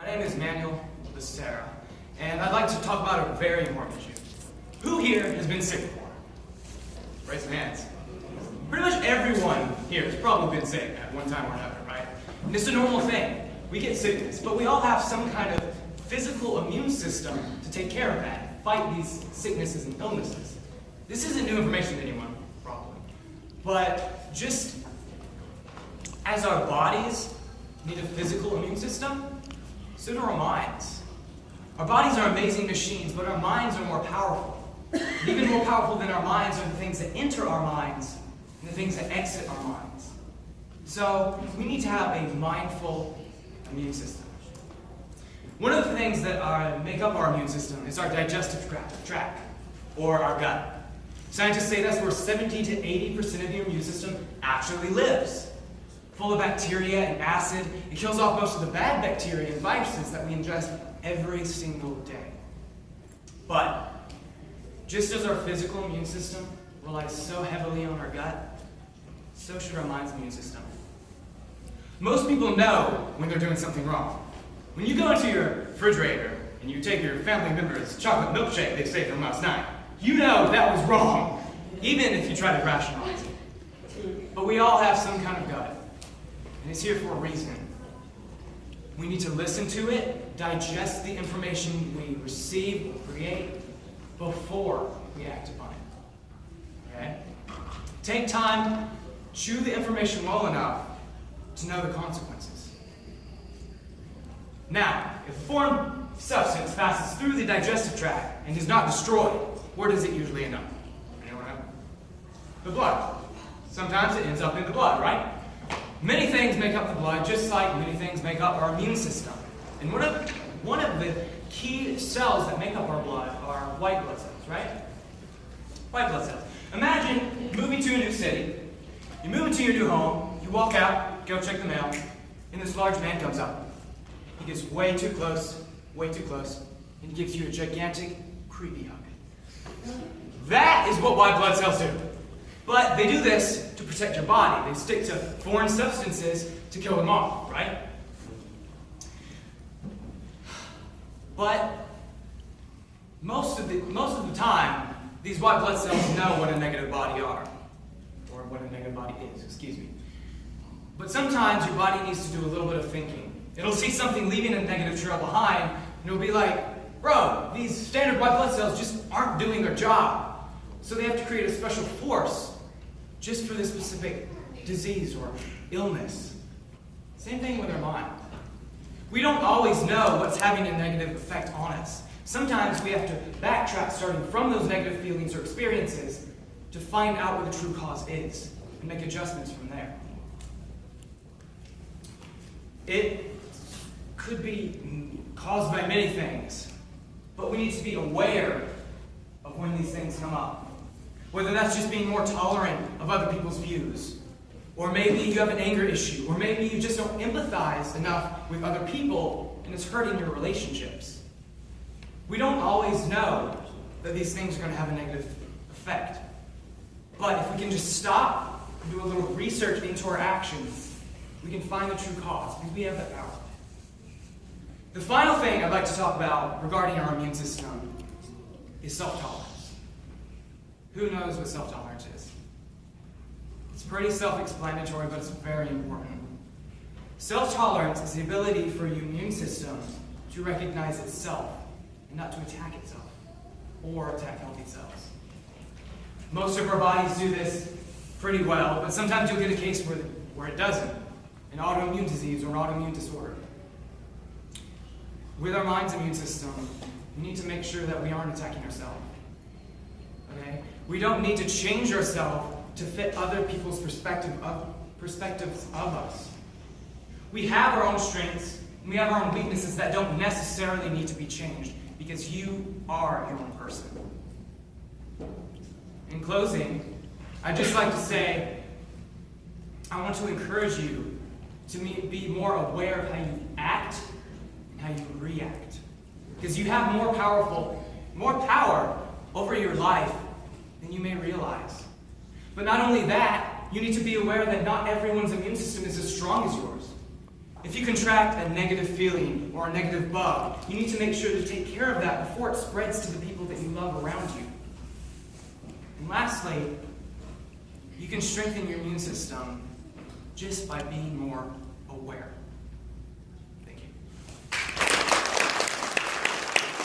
My name is Manuel Becerra, and I'd like to talk about a very important issue. Who here has been sick before? Raise some hands. Pretty much everyone here has probably been sick at one time or another, right? And it's a normal thing. We get sickness, but we all have some kind of physical immune system to take care of that, fight these sicknesses and illnesses. This isn't new information to anyone, probably. But just as our bodies need a physical immune system, so do our minds. Our bodies are amazing machines, but our minds are more powerful. Even more powerful than our minds are the things that enter our minds and the things that exit our minds. So we need to have a mindful immune system. One of the things that make up our immune system is our digestive tract, or our gut. Scientists say that's where 70 to 80% of your immune system actually lives. Full of bacteria and acid, it kills off most of the bad bacteria and viruses that we ingest every single day. But just as our physical immune system relies so heavily on our gut, so should our mind's immune system. Most people know when they're doing something wrong. When you go into your refrigerator and you take your family member's chocolate milkshake they saved from last night, you know that was wrong, even if you try to rationalize it. But we all have some kind of gut, and it's here for a reason. We need to listen to it, digest the information we receive or create before we act upon it. Okay? Take time, chew the information well enough to know the consequences. Now, if a foreign substance passes through the digestive tract and is not destroyed, where does it usually end up? Anyone know? The blood. Sometimes it ends up in the blood, right? Many things make up the blood, just like many things make up our immune system. And one of the key cells that make up our blood are white blood cells, right? White blood cells. Imagine moving to a new city. You move into your new home, you walk out, go check the mail, and this large man comes up. He gets way too close, and gives you a gigantic, creepy hug. That is what white blood cells do. But they do this to protect your body. They stick to foreign substances to kill them off, right? But most of the time, these white blood cells know what a negative body are, or what a negative body is, excuse me. But sometimes your body needs to do a little bit of thinking. It'll see something leaving a negative trail behind, and it'll be like, bro, these standard white blood cells just aren't doing their job. So they have to create a special force just for this specific disease or illness. Same thing with our mind. We don't always know what's having a negative effect on us. Sometimes we have to backtrack starting from those negative feelings or experiences to find out what the true cause is and make adjustments from there. It could be caused by many things, but we need to be aware of when these things come up. Whether that's just being more tolerant of other people's views, or maybe you have an anger issue, or maybe you just don't empathize enough with other people and it's hurting your relationships. We don't always know that these things are going to have a negative effect. But if we can just stop and do a little research into our actions, we can find the true cause, because we have that power. The final thing I'd like to talk about regarding our immune system is self-tolerance. Who knows what self-tolerance is? It's pretty self-explanatory, but it's very important. Self-tolerance is the ability for your immune system to recognize itself and not to attack itself or attack healthy cells. Most of our bodies do this pretty well, but sometimes you'll get a case where it doesn't. An autoimmune disease or an autoimmune disorder. With our mind's immune system, we need to make sure that we aren't attacking ourselves. Okay? We don't need to change ourselves to fit other people's perspectives of us. We have our own strengths, and we have our own weaknesses that don't necessarily need to be changed, because you are your own person. In closing, I'd just like to say, I want to encourage you to be more aware of how you act and how you react. Because you have more power over your life than you may realize. But not only that, you need to be aware that not everyone's immune system is as strong as yours. If you contract a negative feeling or a negative bug, you need to make sure to take care of that before it spreads to the people that you love around you. And lastly, you can strengthen your immune system just by being more aware.